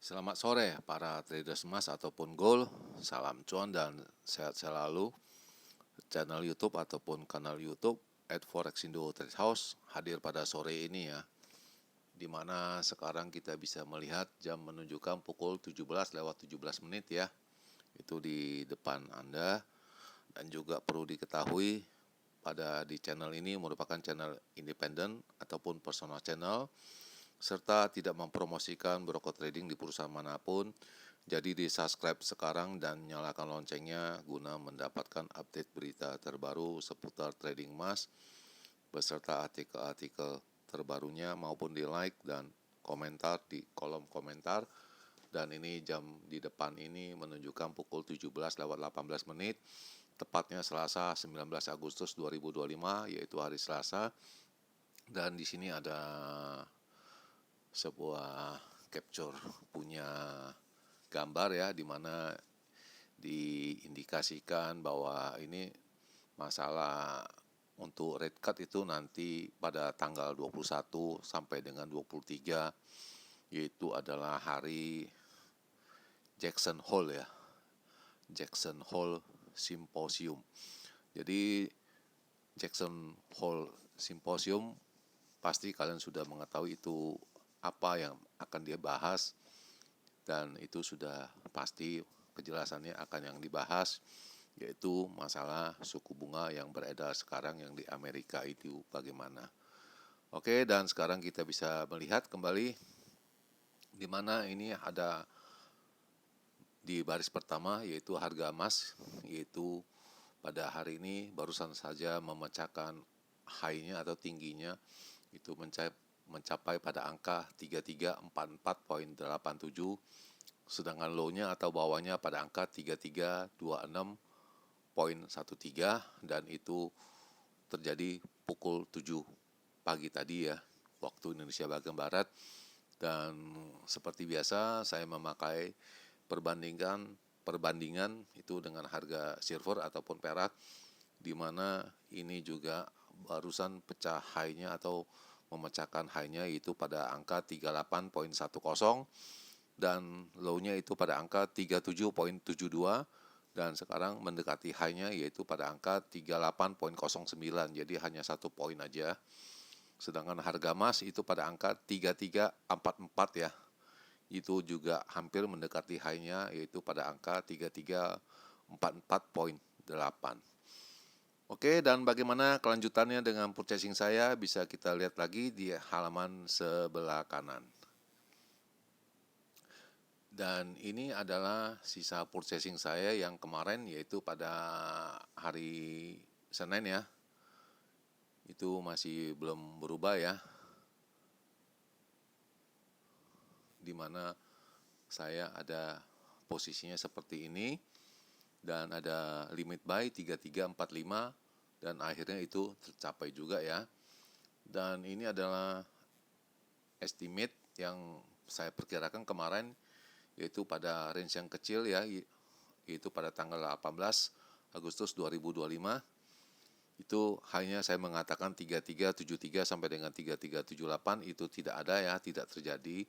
Selamat sore para traders emas ataupun gold. Salam cuan dan sehat selalu. Channel YouTube ataupun kanal YouTube @forexindo Trade House hadir pada sore ini ya. Dimana sekarang kita bisa melihat jam menunjukkan pukul 17 lewat 17 menit ya. Itu di depan Anda. Dan juga perlu diketahui di channel ini merupakan channel independen ataupun personal channel, serta tidak mempromosikan broker trading di perusahaan manapun. Jadi di subscribe sekarang dan nyalakan loncengnya guna mendapatkan update berita terbaru seputar trading emas beserta artikel-artikel terbarunya, maupun di like dan komentar di kolom komentar. Dan ini jam di depan ini menunjukkan pukul 17 lewat 18 menit, tepatnya Selasa 19 Agustus 2025, yaitu hari Selasa. Dan di sini ada sebuah capture punya gambar ya, di mana diindikasikan bahwa ini masalah untuk rate cut itu nanti pada tanggal 21 sampai dengan 23, yaitu adalah hari Jackson Hole ya, Jackson Hole Symposium. Jadi Jackson Hole Symposium pasti kalian sudah mengetahui itu apa yang akan dia bahas, dan itu sudah pasti kejelasannya akan yang dibahas, yaitu masalah suku bunga yang beredar sekarang yang di Amerika itu bagaimana. Oke, dan sekarang kita bisa melihat kembali di mana ini ada di baris pertama, yaitu harga emas, yaitu pada hari ini barusan saja memecahkan high-nya atau tingginya itu mencapai pada angka 3344.87, sedangkan low-nya atau bawahnya pada angka 3326.13, dan itu terjadi pukul 7 pagi tadi ya, waktu Indonesia bagian Barat. Dan seperti biasa saya memakai perbandingan itu dengan harga silver ataupun perak, di mana ini juga barusan pecah high-nya atau memecahkan high-nya itu pada angka 38.10, dan low-nya itu pada angka 37.72, dan sekarang mendekati high-nya yaitu pada angka 38.09, jadi hanya 1 poin aja. Sedangkan harga emas itu pada angka 3344 ya, itu juga hampir mendekati high-nya yaitu pada angka 3344.8. Oke, dan bagaimana kelanjutannya dengan purchasing saya bisa kita lihat lagi di halaman sebelah kanan. Dan ini adalah sisa purchasing saya yang kemarin, yaitu pada hari Senin ya. Itu masih belum berubah ya, dimana saya ada posisinya seperti ini, dan ada limit buy 3345, dan akhirnya itu tercapai juga ya. Dan ini adalah estimate yang saya perkirakan kemarin, yaitu pada range yang kecil ya, yaitu pada tanggal 18 Agustus 2025. Itu hanya saya mengatakan 3373 sampai dengan 3378 itu tidak ada ya, tidak terjadi.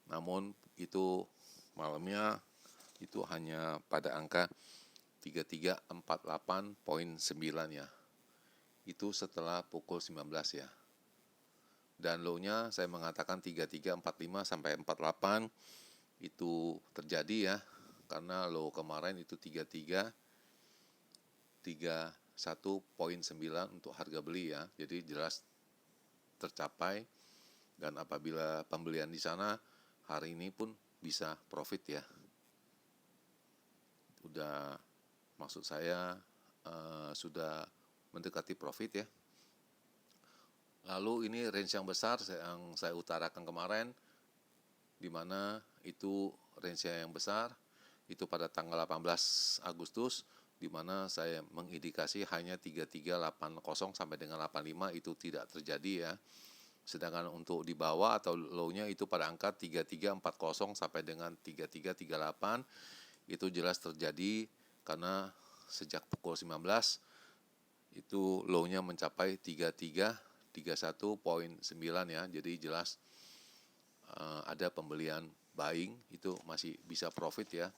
Namun itu malamnya itu hanya pada angka 3348.9 ya. Itu setelah pukul 19 ya. Dan low-nya saya mengatakan 3345 sampai 48 itu terjadi ya, karena low kemarin itu 3331.9 untuk harga beli ya. Jadi jelas tercapai, dan apabila pembelian di sana hari ini pun bisa profit ya. Maksud saya sudah mendekati profit ya. Lalu ini range yang besar yang saya utarakan kemarin, di mana itu range yang besar itu pada tanggal 18 Agustus, di mana saya mengindikasi hanya 3380 sampai dengan 85 itu tidak terjadi ya. Sedangkan untuk di bawah atau low-nya itu pada angka 3340 sampai dengan 3338 itu jelas terjadi, karena sejak pukul 19 itu low-nya mencapai 3331.9 ya. Jadi jelas ada ada pembelian buying, itu masih bisa profit ya.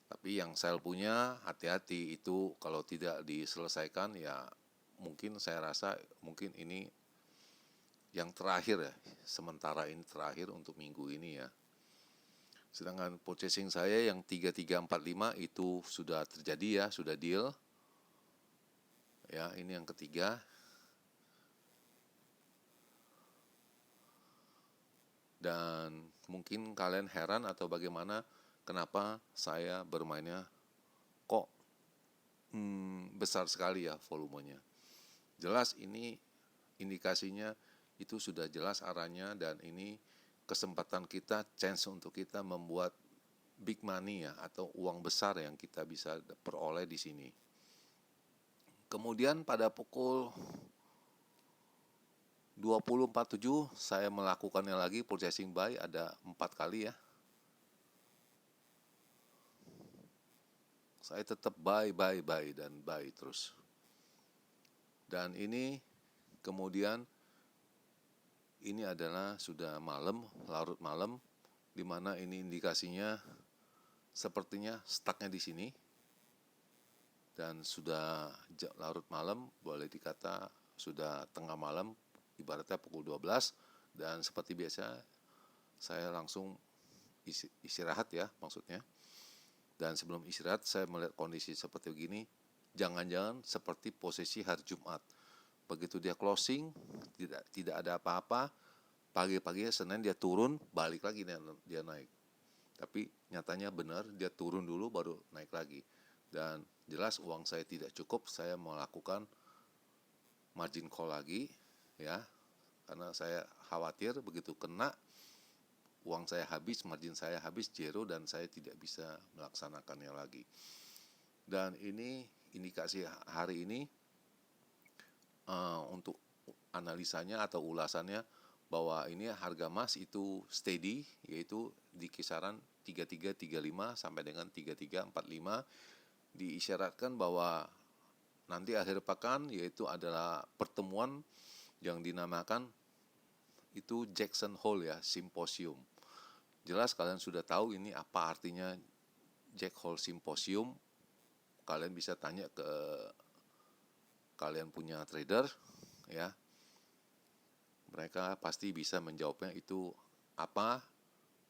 Tapi yang sell punya hati-hati, itu kalau tidak diselesaikan ya mungkin saya rasa mungkin ini yang terakhir ya, sementara ini terakhir untuk minggu ini ya. Sedangkan purchasing saya yang 3345 itu sudah terjadi ya, sudah deal. Ya, ini yang ketiga. Dan mungkin kalian heran atau bagaimana kenapa saya bermainnya kok besar sekali ya volumenya. Jelas ini indikasinya itu sudah jelas arahnya, dan ini kesempatan kita, chance untuk kita membuat big money ya, atau uang besar yang kita bisa peroleh di sini. Kemudian pada pukul 20.47 saya melakukannya lagi, purchasing buy ada 4 kali ya. Saya tetap buy dan buy terus. Dan ini kemudian ini adalah sudah malam, larut malam, di mana ini indikasinya sepertinya stucknya di sini. Dan sudah larut malam, boleh dikata sudah tengah malam, ibaratnya pukul 12, dan seperti biasa saya langsung istirahat ya maksudnya. Dan sebelum istirahat saya melihat kondisi seperti begini, jangan-jangan seperti posisi hari Jumat. Begitu dia closing, tidak ada apa-apa, pagi-paginya Senin dia turun, balik lagi dia naik. Tapi nyatanya benar, dia turun dulu baru naik lagi. Dan jelas uang saya tidak cukup, saya melakukan margin call lagi ya, karena saya khawatir begitu kena uang saya habis, margin saya habis, zero, dan saya tidak bisa melaksanakannya lagi. Dan ini indikasi hari ini untuk analisanya atau ulasannya, bahwa ini harga emas itu steady, yaitu di kisaran 3335 sampai dengan 3345. Diisyaratkan bahwa nanti akhir pekan yaitu adalah pertemuan yang dinamakan itu Jackson Hole ya, Symposium. Jelas kalian sudah tahu ini apa artinya Jack Hole Symposium. Kalian bisa tanya ke kalian punya trader ya. Mereka pasti bisa menjawabnya itu apa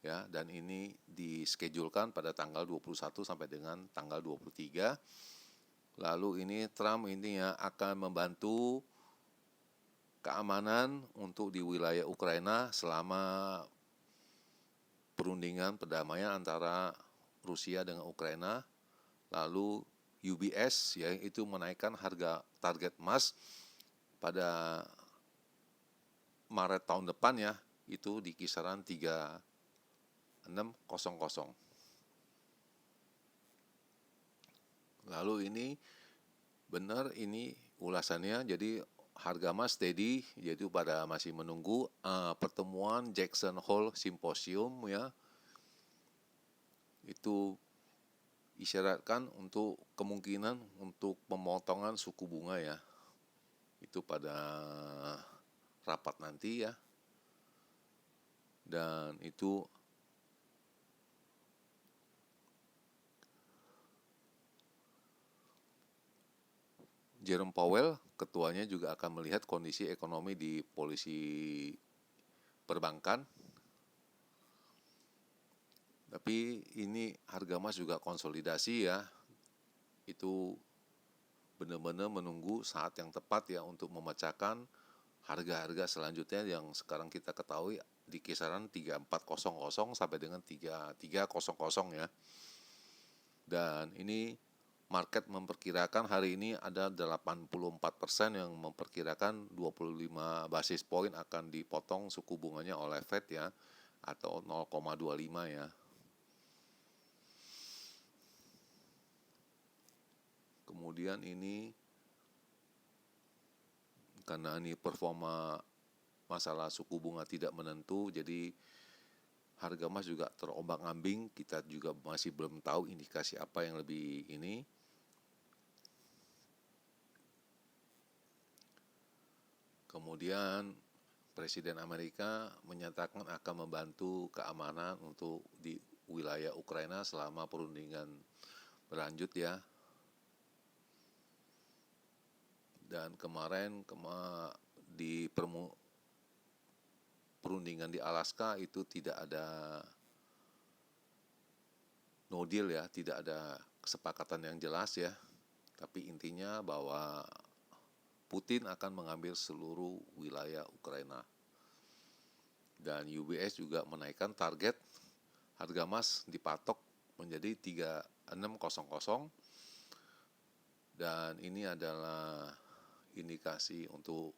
ya, dan ini dischedulkan pada tanggal 21 sampai dengan tanggal 23. Lalu ini Trump ini ya akan membantu keamanan untuk di wilayah Ukraina selama perundingan perdamaian antara Rusia dengan Ukraina. Lalu UBS ya itu menaikkan harga target emas pada Maret tahun depan ya, itu di kisaran 3600. Lalu ini benar ini ulasannya, jadi harga emas steady, yaitu pada masih menunggu pertemuan Jackson Hole Symposium ya. Itu isyaratkan untuk kemungkinan untuk pemotongan suku bunga ya. Itu pada rapat nanti ya. Dan itu Jerome Powell, ketuanya, juga akan melihat kondisi ekonomi di polisi perbankan. Tapi ini harga emas juga konsolidasi ya. Itu benar-benar menunggu saat yang tepat ya untuk memecahkan harga-harga selanjutnya yang sekarang kita ketahui di kisaran 3400 sampai dengan 3300 ya. Dan ini market memperkirakan hari ini ada 84% yang memperkirakan 25 basis poin akan dipotong suku bunganya oleh Fed ya, atau 0,25 ya. Kemudian ini karena ini performa masalah suku bunga tidak menentu, jadi harga emas juga terombang-ambing. Kita juga masih belum tahu indikasi apa yang lebih ini. Kemudian Presiden Amerika menyatakan akan membantu keamanan untuk di wilayah Ukraina selama perundingan berlanjut ya. Dan kemarin di perundingan di Alaska itu tidak ada no deal ya, tidak ada kesepakatan yang jelas ya. Tapi intinya bahwa Putin akan mengambil seluruh wilayah Ukraina. Dan UBS juga menaikkan target harga emas dipatok menjadi 3600, dan ini adalah indikasi untuk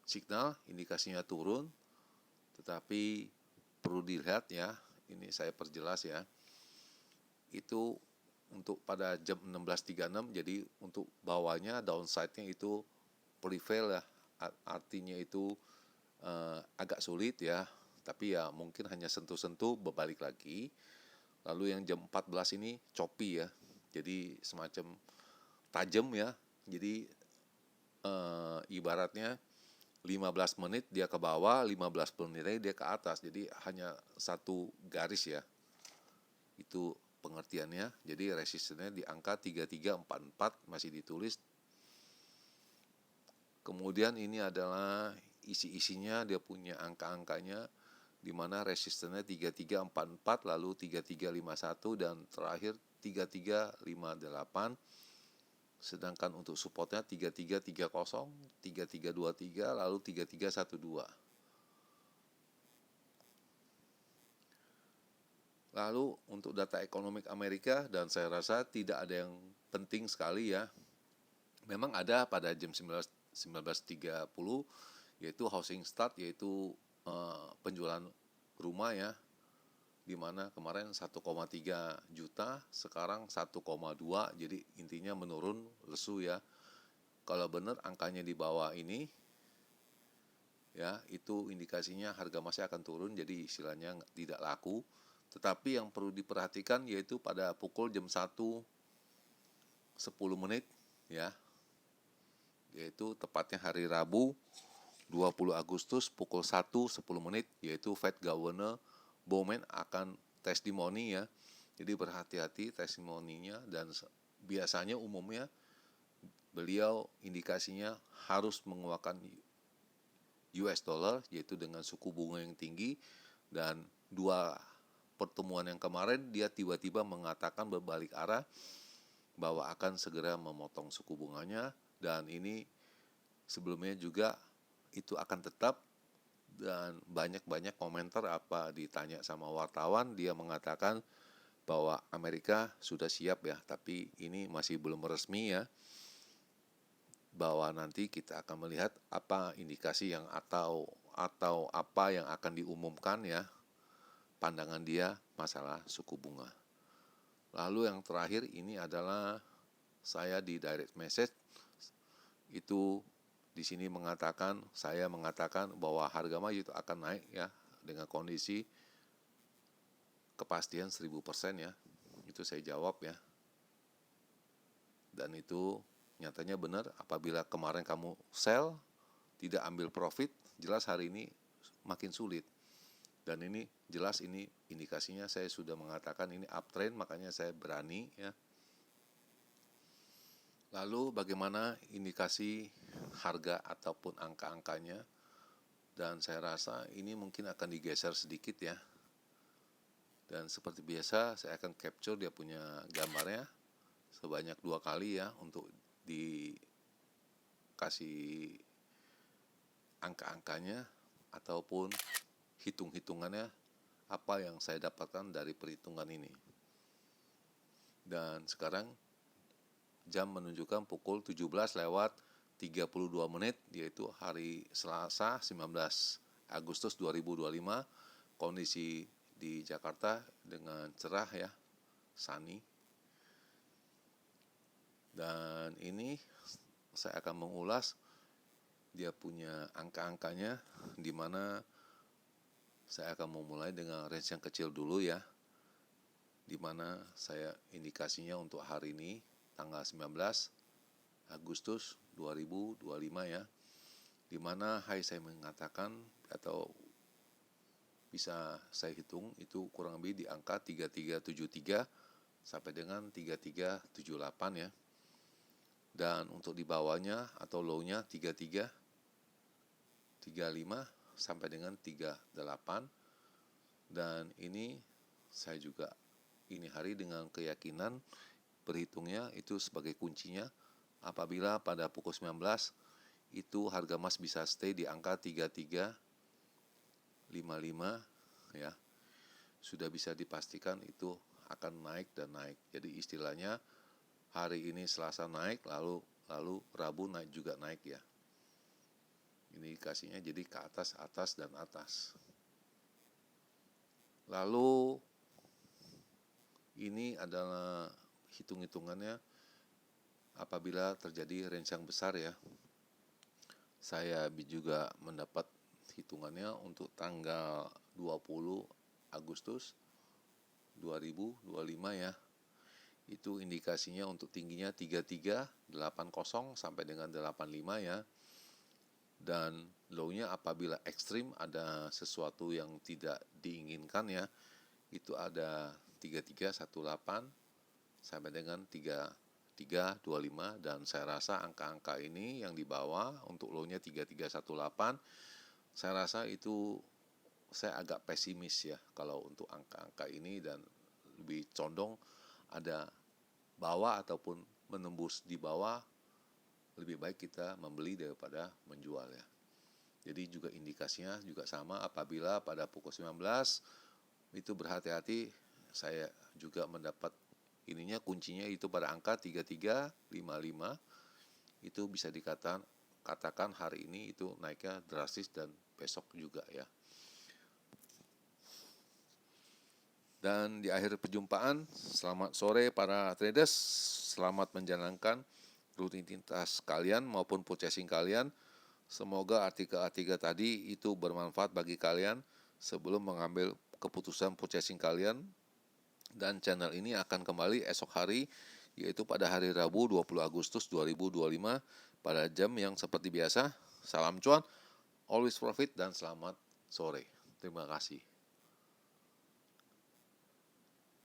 signal, indikasinya turun, tetapi perlu dilihat ya, ini saya perjelas ya, itu untuk pada jam 16.36, jadi untuk bawahnya downside-nya itu prevail ya, artinya itu agak sulit ya, tapi ya mungkin hanya sentuh-sentuh berbalik lagi. Lalu yang jam 14 ini choppy ya, jadi semacam tajam ya, jadi ibaratnya 15 menit dia ke bawah, 15 menit dia ke atas, jadi hanya satu garis ya, itu pengertiannya. Jadi resistennya di angka 3344 masih ditulis. Kemudian ini adalah isi-isinya, dia punya angka-angkanya, di mana resistennya 3344, lalu 3351, dan terakhir 3358. Sedangkan untuk supportnya 3330, 3323, lalu 3312. Lalu untuk data ekonomi Amerika, dan saya rasa tidak ada yang penting sekali ya. Memang ada pada jam 19.30, yaitu housing start, yaitu penjualan rumah ya, di mana kemarin 1,3 juta, sekarang 1,2, jadi intinya menurun lesu ya. Kalau benar angkanya di bawah ini ya, itu indikasinya harga masih akan turun, jadi istilahnya tidak laku. Tetapi yang perlu diperhatikan yaitu pada pukul jam 1.10 ya, yaitu tepatnya hari Rabu 20 Agustus pukul 1.10, yaitu Fed Governor Bowman akan testimoni ya. Jadi berhati-hati testimoninya, dan biasanya umumnya beliau indikasinya harus menguatkan US dollar, yaitu dengan suku bunga yang tinggi. Dan dua pertemuan yang kemarin dia tiba-tiba mengatakan berbalik arah bahwa akan segera memotong suku bunganya, dan ini sebelumnya juga itu akan tetap. Dan banyak komentar apa ditanya sama wartawan, dia mengatakan bahwa Amerika sudah siap ya, tapi ini masih belum resmi ya, bahwa nanti kita akan melihat apa indikasi yang atau apa yang akan diumumkan ya, pandangan dia masalah suku bunga. Lalu yang terakhir ini adalah saya di direct message itu di sini saya mengatakan bahwa harga emas itu akan naik ya, dengan kondisi kepastian 1000% ya. Itu saya jawab ya. Dan itu nyatanya benar, apabila kemarin kamu sell, tidak ambil profit, jelas hari ini makin sulit. Dan ini jelas, ini indikasinya saya sudah mengatakan ini uptrend, makanya saya berani ya. Lalu bagaimana indikasi harga ataupun angka-angkanya, dan saya rasa ini mungkin akan digeser sedikit ya. Dan seperti biasa saya akan capture dia punya gambarnya sebanyak 2 kali ya, untuk dikasih angka-angkanya ataupun hitung-hitungannya apa yang saya dapatkan dari perhitungan ini. Dan sekarang jam menunjukkan pukul 17:32, yaitu hari Selasa 19 Agustus 2025. Kondisi di Jakarta dengan cerah ya, sunny. Dan ini saya akan mengulas dia punya angka-angkanya, di mana saya akan memulai dengan range yang kecil dulu ya, di mana saya indikasinya untuk hari ini tanggal 19 Agustus 2025 ya, di mana high saya mengatakan atau bisa saya hitung itu kurang lebih di angka 3373 sampai dengan 3378 ya. Dan untuk di bawahnya atau low-nya 33 35 sampai dengan 38. Dan ini saya juga ini hari dengan keyakinan berhitungnya itu sebagai kuncinya apabila pada pukul 19 itu harga emas bisa stay di angka 3355 ya. Sudah bisa dipastikan itu akan naik dan naik. Jadi istilahnya hari ini Selasa naik lalu Rabu naik juga naik ya. Ini kasihnya jadi ke atas dan atas. Lalu ini adalah hitung-hitungannya apabila terjadi range yang besar ya. Saya juga mendapat hitungannya untuk tanggal 20 Agustus 2025 ya. Itu indikasinya untuk tingginya 3380 sampai dengan 85 ya. Dan low-nya apabila ekstrim ada sesuatu yang tidak diinginkan ya, itu ada 3318 sampai dengan 3325, dan saya rasa angka-angka ini yang di bawah untuk low-nya 3318 saya rasa itu saya agak pesimis ya kalau untuk angka-angka ini, dan lebih condong ada bawah ataupun menembus di bawah, lebih baik kita membeli daripada menjual ya. Jadi juga indikasinya juga sama apabila pada pukul 19 itu berhati-hati. Saya juga mendapat ininya kuncinya itu pada angka 3355. Itu bisa katakan hari ini itu naiknya drastis dan besok juga ya. Dan di akhir perjumpaan, selamat sore para traders, selamat menjalankan rutinitas kalian maupun purchasing kalian. Semoga artikel-artikel tadi itu bermanfaat bagi kalian sebelum mengambil keputusan purchasing kalian. Dan channel ini akan kembali esok hari, yaitu pada hari Rabu 20 Agustus 2025 pada jam yang seperti biasa. Salam cuan, always profit, dan selamat sore. Terima kasih.